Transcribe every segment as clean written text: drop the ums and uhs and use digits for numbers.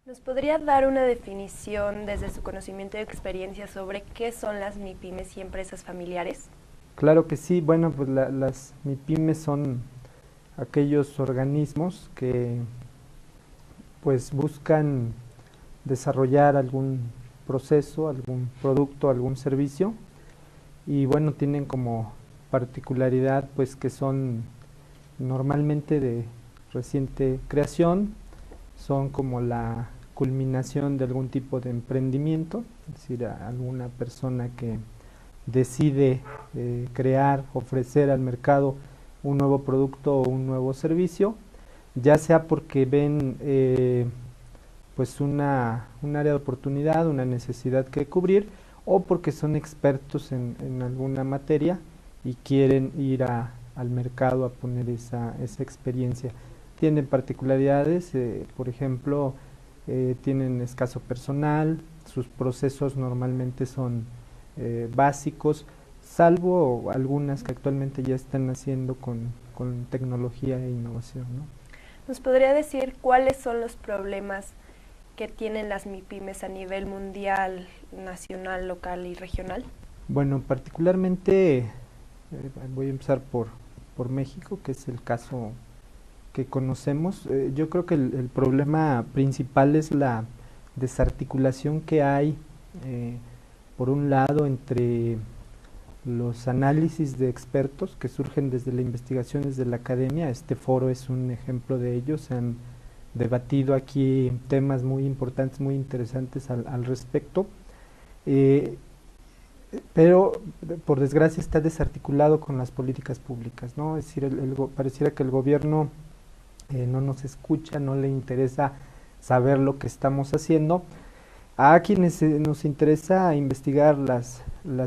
¿Nos podría dar una definición desde su conocimiento y experiencia sobre qué son las MIPYMES y empresas familiares? Claro que sí, bueno, pues las MIPYMES son aquellos organismos que pues buscan desarrollar algún proceso, algún producto, algún servicio y bueno, tienen como particularidad pues que son normalmente de reciente creación, son como la culminación de algún tipo de emprendimiento, es decir, alguna persona que decide crear, ofrecer al mercado un nuevo producto o un nuevo servicio, ya sea porque ven pues un área de oportunidad, una necesidad que cubrir, o porque son expertos en alguna materia y quieren ir al mercado a poner esa experiencia. Tienen particularidades, por ejemplo, tienen escaso personal, sus procesos normalmente son básicos, salvo algunas que actualmente ya están haciendo con tecnología e innovación, ¿no? ¿Nos podría decir cuáles son los problemas que tienen las MIPYMES a nivel mundial, nacional, local y regional? Bueno, particularmente voy a empezar por México, que es el caso que conocemos. Yo creo que el problema principal es la desarticulación que hay, por un lado, entre los análisis de expertos que surgen desde la investigación, desde la academia. Este foro es un ejemplo de ello. Se han debatido aquí temas muy importantes, muy interesantes al respecto, eh, pero por desgracia está desarticulado con las políticas públicas, ¿no? Es decir, pareciera que el gobierno no nos escucha, no le interesa saber lo que estamos haciendo. A quienes nos interesa investigar las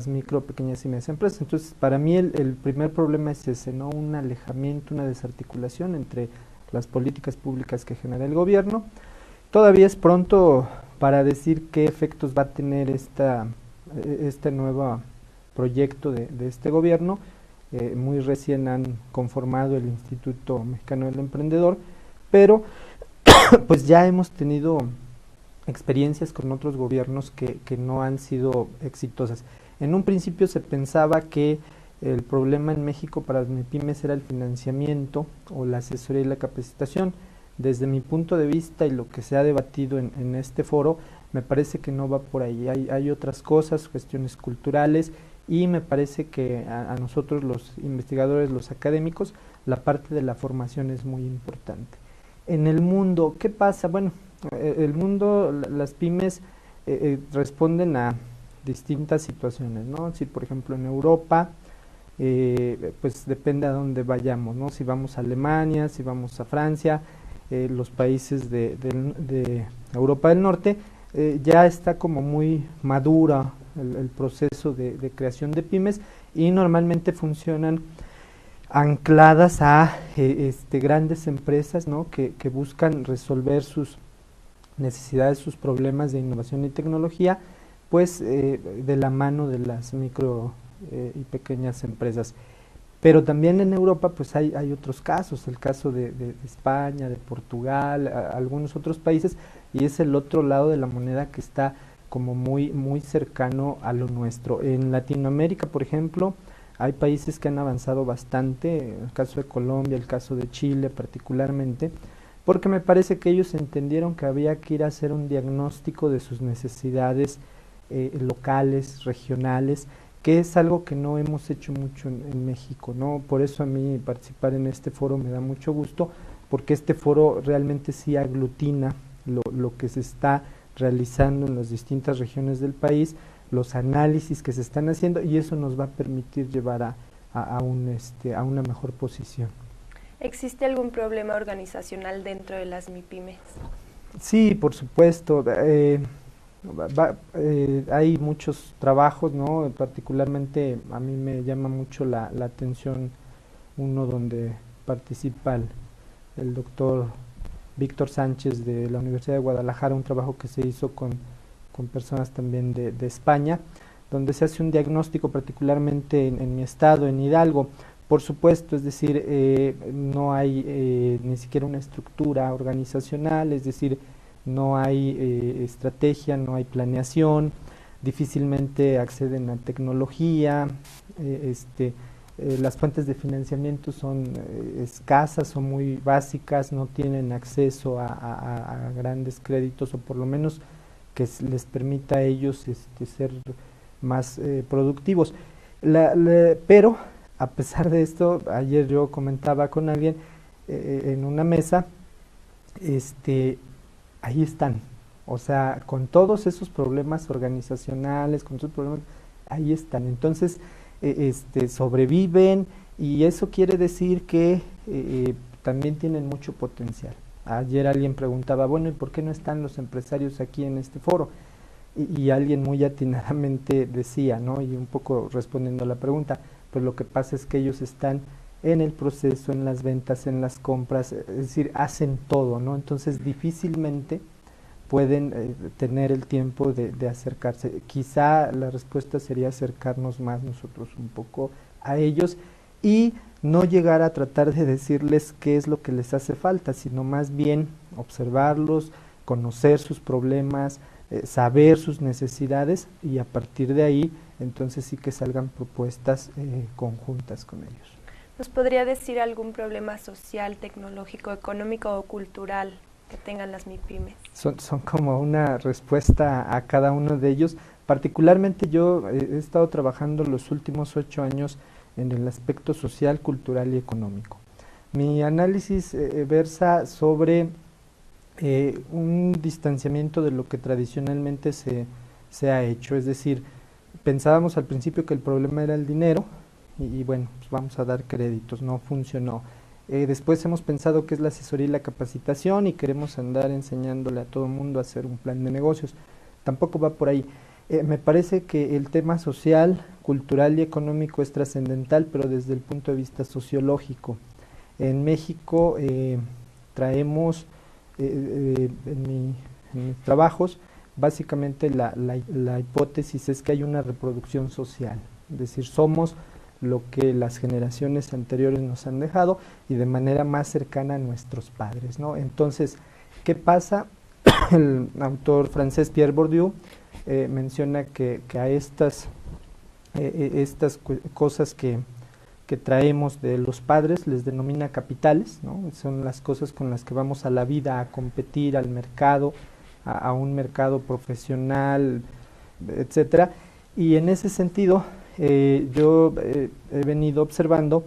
micro, pequeñas y medianas empresas. Entonces, para mí el primer problema es ese, ¿no? Un alejamiento, una desarticulación entre las políticas públicas que genera el gobierno. Todavía es pronto para decir qué efectos va a tener este nuevo proyecto de este gobierno. Muy recién han conformado el Instituto Mexicano del Emprendedor, pero pues ya hemos tenido experiencias con otros gobiernos que no han sido exitosas. En un principio se pensaba que el problema en México para las MIPYMES era el financiamiento o la asesoría y la capacitación. Desde mi punto de vista y lo que se ha debatido en este foro, me parece que no va por ahí. Hay otras cosas, cuestiones culturales, y me parece que a nosotros los investigadores, los académicos, la parte de la formación es muy importante. En el mundo, ¿qué pasa? Bueno, el mundo, las pymes responden a distintas situaciones, ¿no? Si por ejemplo en Europa, pues depende a dónde vayamos, ¿no? Si vamos a Alemania, si vamos a Francia, los países de Europa del Norte, ya está como muy madura el proceso de creación de pymes, y normalmente funcionan ancladas a grandes empresas, ¿no? que buscan resolver sus necesidades, sus problemas de innovación y tecnología, pues de la mano de las micro y pequeñas empresas. Pero también en Europa pues hay otros casos, el caso de España, de Portugal, algunos otros países, y es el otro lado de la moneda que está como muy cercano a lo nuestro. En Latinoamérica, por ejemplo, hay países que han avanzado bastante, el caso de Colombia, el caso de Chile particularmente, porque me parece que ellos entendieron que había que ir a hacer un diagnóstico de sus necesidades locales, regionales, que es algo que no hemos hecho mucho en México, ¿no? Por eso a mí participar en este foro me da mucho gusto, porque este foro realmente sí aglutina lo que se está realizando en las distintas regiones del país, los análisis que se están haciendo, y eso nos va a permitir llevar a una mejor posición. ¿Existe algún problema organizacional dentro de las MIPYMES? Sí, por supuesto. Hay muchos trabajos, ¿no? Particularmente a mí me llama mucho la atención uno donde participa el doctor Víctor Sánchez de la Universidad de Guadalajara, un trabajo que se hizo con personas también de España, donde se hace un diagnóstico particularmente en mi estado, en Hidalgo. Por supuesto, es decir, no hay ni siquiera una estructura organizacional, es decir, no hay estrategia, no hay planeación, difícilmente acceden a tecnología, las fuentes de financiamiento son escasas o muy básicas, no tienen acceso a grandes créditos o por lo menos que les permita a ellos ser más productivos. Pero a pesar de esto, ayer yo comentaba con alguien en una mesa, ahí están, o sea, con todos esos problemas organizacionales, con esos problemas, ahí están. Entonces, sobreviven y eso quiere decir que también tienen mucho potencial. Ayer alguien preguntaba, bueno, ¿y por qué no están los empresarios aquí en este foro? Y alguien muy atinadamente decía, ¿no? Y un poco respondiendo a la pregunta, pues lo que pasa es que ellos están en el proceso, en las ventas, en las compras, es decir, hacen todo, ¿no? Entonces difícilmente pueden tener el tiempo de acercarse. Quizá la respuesta sería acercarnos más nosotros un poco a ellos y no llegar a tratar de decirles qué es lo que les hace falta, sino más bien observarlos, conocer sus problemas, saber sus necesidades y a partir de ahí entonces sí que salgan propuestas conjuntas con ellos. ¿Nos podría decir algún problema social, tecnológico, económico o cultural que tengan las MIPYMES? Son como una respuesta a cada uno de ellos. Particularmente yo he estado trabajando los últimos 8 años en el aspecto social, cultural y económico. Mi análisis versa sobre un distanciamiento de lo que tradicionalmente se ha hecho, es decir, pensábamos al principio que el problema era el dinero y bueno, pues vamos a dar créditos, no funcionó. Después hemos pensado que es la asesoría y la capacitación y queremos andar enseñándole a todo el mundo a hacer un plan de negocios. Tampoco va por ahí. Me parece que el tema social, cultural y económico es trascendental, pero desde el punto de vista sociológico. En México traemos, en mis trabajos, básicamente la hipótesis es que hay una reproducción social, es decir, somos lo que las generaciones anteriores nos han dejado y de manera más cercana a nuestros padres, ¿no? Entonces, ¿qué pasa? El autor francés Pierre Bourdieu menciona que a estas cosas que traemos de los padres les denomina capitales, ¿no? Son las cosas con las que vamos a la vida a competir, al mercado, a un mercado profesional, etcétera. Y en ese sentido, yo he venido observando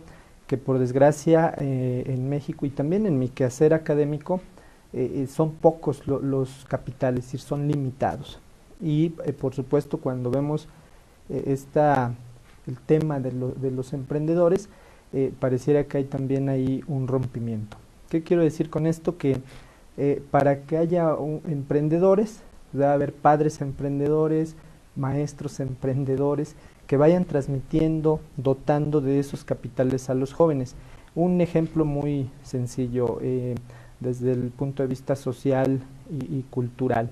que por desgracia en México y también en mi quehacer académico son pocos los capitales, es decir, son limitados. Y por supuesto cuando vemos el tema de los emprendedores, pareciera que hay también ahí un rompimiento. ¿Qué quiero decir con esto? Que para que haya emprendedores, debe haber padres emprendedores, maestros emprendedores, que vayan transmitiendo, dotando de esos capitales a los jóvenes. Un ejemplo muy sencillo desde el punto de vista social y cultural.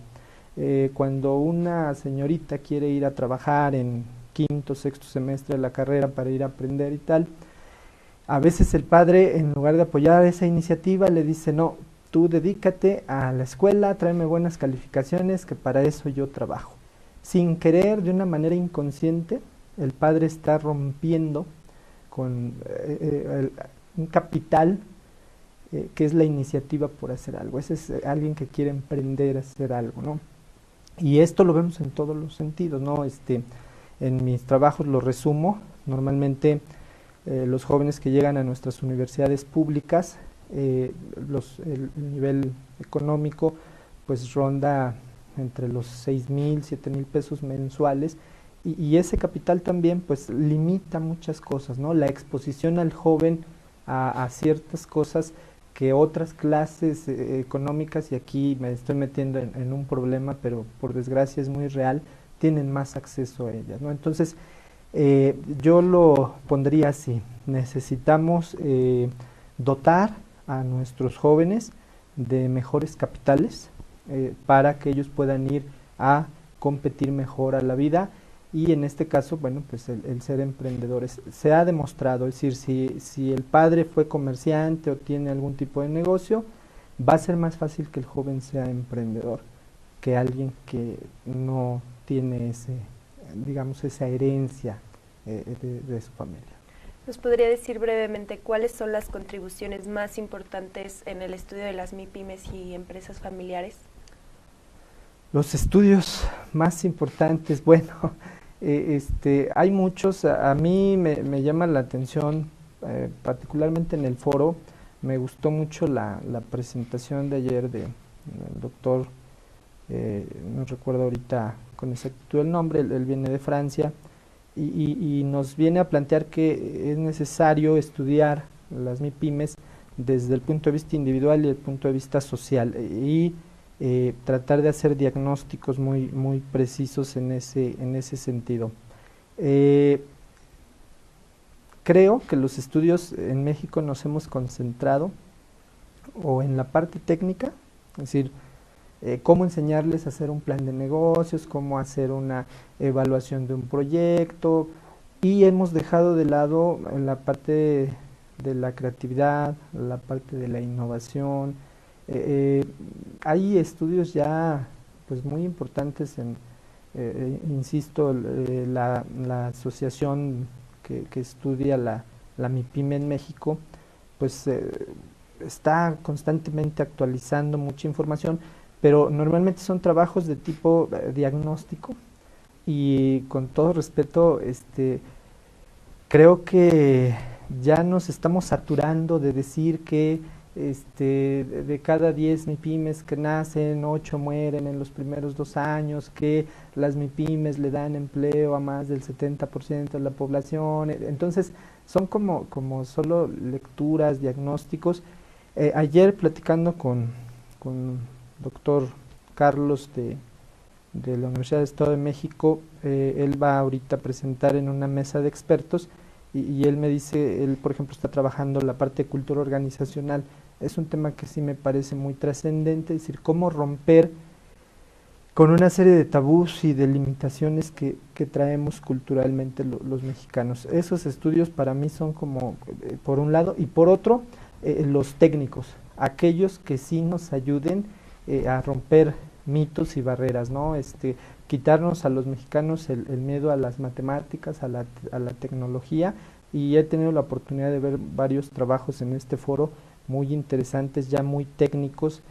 Cuando una señorita quiere ir a trabajar en quinto, sexto semestre de la carrera para ir a aprender y tal, a veces el padre, en lugar de apoyar esa iniciativa, le dice, no, tú dedícate a la escuela, tráeme buenas calificaciones, que para eso yo trabajo. Sin querer, de una manera inconsciente, el padre está rompiendo con un capital que es la iniciativa por hacer algo. Ese es alguien que quiere emprender a hacer algo, ¿no? Y esto lo vemos en todos los sentidos, ¿no? En mis trabajos lo resumo, normalmente los jóvenes que llegan a nuestras universidades públicas, el nivel económico pues ronda entre los 6,000, 7,000 pesos mensuales y ese capital también pues limita muchas cosas, ¿no? La exposición al joven a ciertas cosas que otras clases económicas, y aquí me estoy metiendo en un problema, pero por desgracia es muy real, tienen más acceso a ellas, ¿no? Entonces, yo lo pondría así, necesitamos dotar a nuestros jóvenes de mejores capitales para que ellos puedan ir a competir mejor a la vida y en este caso, bueno, pues el ser emprendedores. Se ha demostrado, es decir, si el padre fue comerciante o tiene algún tipo de negocio, va a ser más fácil que el joven sea emprendedor que alguien que no tiene ese, digamos, esa herencia de su familia. ¿Nos podría decir brevemente cuáles son las contribuciones más importantes en el estudio de las MIPYMES y empresas familiares? Los estudios más importantes, bueno, hay muchos. A mí me llama la atención, particularmente en el foro, me gustó mucho la presentación de ayer del doctor, no recuerdo ahorita con exactitud el nombre, él viene de Francia, y nos viene a plantear que es necesario estudiar las MIPYMES desde el punto de vista individual y el punto de vista social, y tratar de hacer diagnósticos muy precisos en ese sentido. Creo que los estudios en México nos hemos concentrado o en la parte técnica, es decir, cómo enseñarles a hacer un plan de negocios, cómo hacer una evaluación de un proyecto, y hemos dejado de lado la parte de la creatividad, la parte de la innovación. Hay estudios ya pues muy importantes en, insisto, la asociación que estudia la MIPYME en México, pues está constantemente actualizando mucha información, pero normalmente son trabajos de tipo diagnóstico, y con todo respeto, creo que ya nos estamos saturando de decir que de cada 10 MIPYMES que nacen, 8 mueren en los primeros 2 años, que las MIPYMES le dan empleo a más del 70% de la población. Entonces son como solo lecturas, diagnósticos. Ayer platicando con doctor Carlos de la Universidad del Estado de México, él va ahorita a presentar en una mesa de expertos, y él me dice, él por ejemplo está trabajando la parte de cultura organizacional. Es un tema que sí me parece muy trascendente, es decir, cómo romper con una serie de tabús y de limitaciones que traemos culturalmente los mexicanos. Esos estudios para mí son como, por un lado, y por otro, los técnicos, aquellos que sí nos ayuden a romper mitos y barreras, ¿no? Quitarnos a los mexicanos el miedo a las matemáticas, a la tecnología, y he tenido la oportunidad de ver varios trabajos en este foro muy interesantes, ya muy técnicos,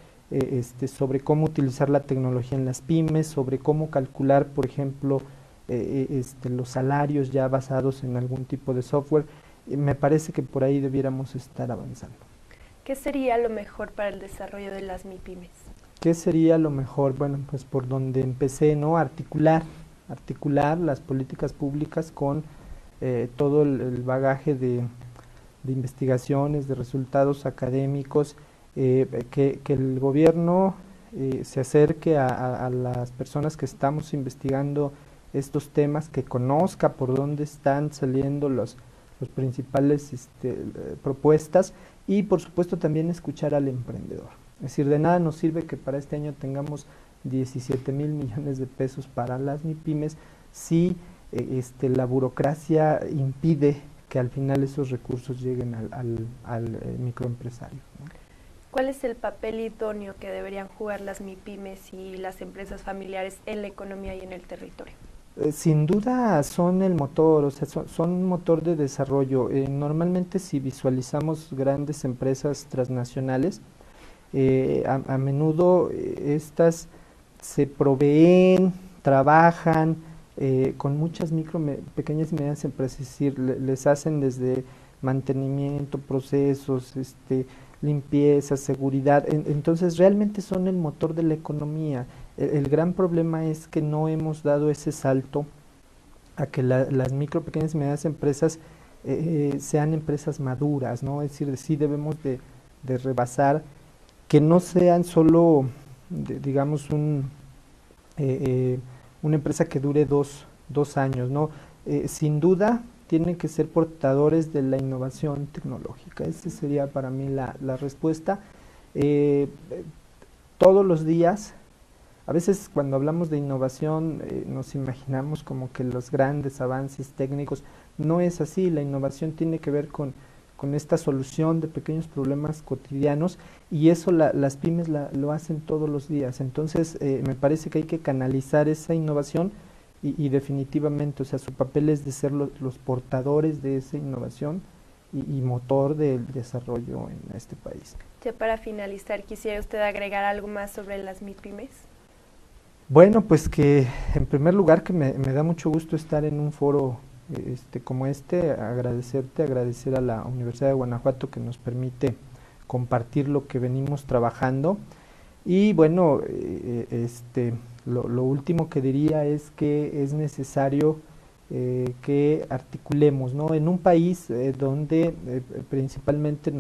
sobre cómo utilizar la tecnología en las pymes, sobre cómo calcular, por ejemplo, los salarios ya basados en algún tipo de software. Me parece que por ahí debiéramos estar avanzando. ¿Qué sería lo mejor para el desarrollo de las MIPYMES? ¿Qué sería lo mejor? Bueno, pues por donde empecé, ¿no? Articular las políticas públicas con todo el bagaje de investigaciones, de resultados académicos, que el gobierno se acerque a las personas que estamos investigando estos temas, que conozca por dónde están saliendo los principales propuestas, y por supuesto también escuchar al emprendedor. Es decir, de nada nos sirve que para este año tengamos 17,000 millones de pesos para las MIPYMES si la burocracia impide que al final esos recursos lleguen al microempresario, ¿no? ¿Cuál es el papel idóneo que deberían jugar las MIPYMES y las empresas familiares en la economía y en el territorio? Sin duda son el motor, o sea, son un motor de desarrollo. Normalmente si visualizamos grandes empresas transnacionales, a menudo estas se proveen, trabajan con muchas pequeñas y medianas empresas, es decir, les hacen desde mantenimiento, procesos, limpieza, seguridad. Entonces realmente son el motor de la economía. El gran problema es que no hemos dado ese salto a que las micro, pequeñas y medianas empresas sean empresas maduras, ¿no? Es decir, sí debemos de rebasar, que no sean solo, digamos, una empresa que dure dos años, ¿no? Sin duda tienen que ser portadores de la innovación tecnológica. Esa sería para mí la respuesta. Todos los días, a veces cuando hablamos de innovación nos imaginamos como que los grandes avances técnicos. No es así. La innovación tiene que ver con con esta solución de pequeños problemas cotidianos, y eso las pymes lo hacen todos los días. Entonces me parece que hay que canalizar esa innovación y definitivamente, o sea, su papel es de ser los portadores de esa innovación y motor del desarrollo en este país. Ya para finalizar, ¿quisiera usted agregar algo más sobre las MIPYMES? Bueno, pues que en primer lugar que me da mucho gusto estar en un foro como agradecer a la Universidad de Guanajuato que nos permite compartir lo que venimos trabajando. Y bueno, lo último que diría es que es necesario que articulemos, ¿no? En un país donde principalmente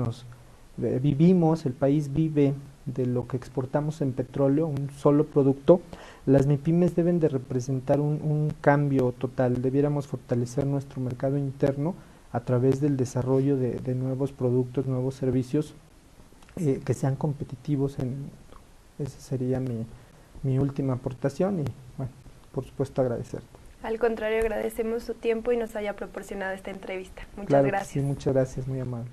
vivimos, el país vive de lo que exportamos en petróleo, un solo producto. Las MIPYMES deben de representar un cambio total. Debiéramos fortalecer nuestro mercado interno a través del desarrollo de nuevos productos, nuevos servicios que sean competitivos en el mundo. Esa sería mi última aportación y, bueno, por supuesto agradecerte. Al contrario, agradecemos su tiempo y nos haya proporcionado esta entrevista. Muchas Claro gracias. Sí, muchas gracias, muy amable.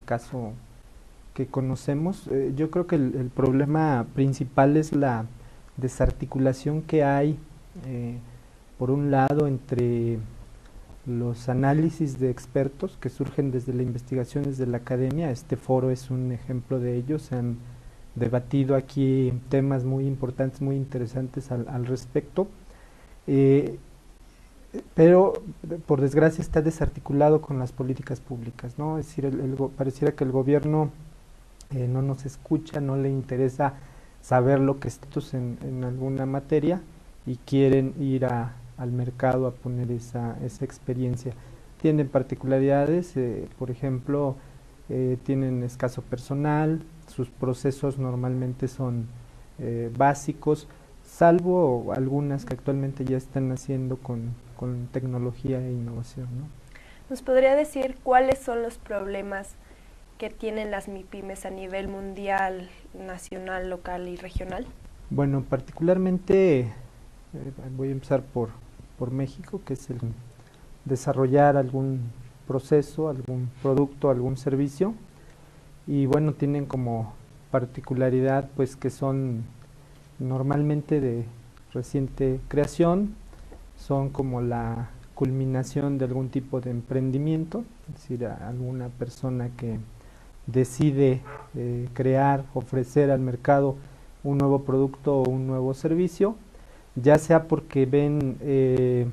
Caso que conocemos, yo creo que el problema principal es la desarticulación que hay, por un lado, entre los análisis de expertos que surgen desde la investigación, desde la academia. Este foro es un ejemplo de ello. Se han debatido aquí temas muy importantes, muy interesantes al respecto, pero por desgracia está desarticulado con las políticas públicas, ¿no? Es decir, pareciera que el gobierno no nos escucha, no le interesa saber lo que estamos en alguna materia y quieren ir al mercado a poner esa experiencia. Tienen particularidades, por ejemplo, tienen escaso personal, sus procesos normalmente son básicos, salvo algunas que actualmente ya están haciendo con tecnología e innovación, ¿no? ¿Nos podría decir cuáles son los problemas que tienen las MIPYMES a nivel mundial, nacional, local y regional? Bueno, particularmente voy a empezar por México, que es el desarrollar algún proceso, algún producto, algún servicio, y bueno, tienen como particularidad pues que son normalmente de reciente creación, son como la culminación de algún tipo de emprendimiento, es decir, alguna persona que decide crear, ofrecer al mercado un nuevo producto o un nuevo servicio, ya sea porque ven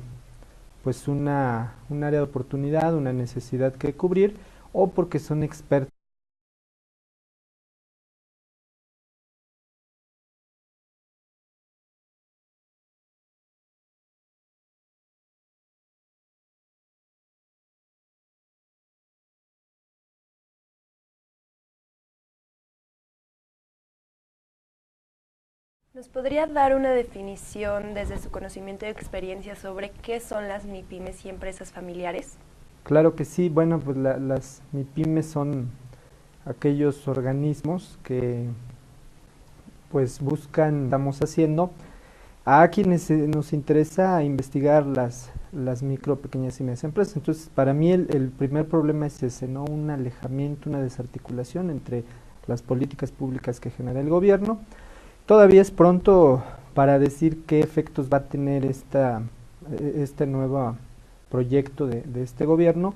pues un área de oportunidad, una necesidad que cubrir, o porque son expertos. ¿Nos podría dar una definición desde su conocimiento y experiencia sobre qué son las MIPYMES y empresas familiares? Claro que sí. Bueno, pues las MIPYMES son aquellos organismos que pues buscan, estamos haciendo, a quienes nos interesa investigar las micro, pequeñas y medianas empresas. Entonces, para mí el primer problema es ese, ¿no? Un alejamiento, una desarticulación entre las políticas públicas que genera el gobierno. Todavía es pronto para decir qué efectos va a tener este nuevo proyecto de este gobierno.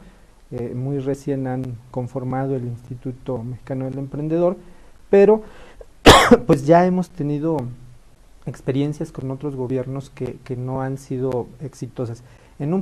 Muy recién han conformado el Instituto Mexicano del Emprendedor, pero pues ya hemos tenido experiencias con otros gobiernos que no han sido exitosas. En un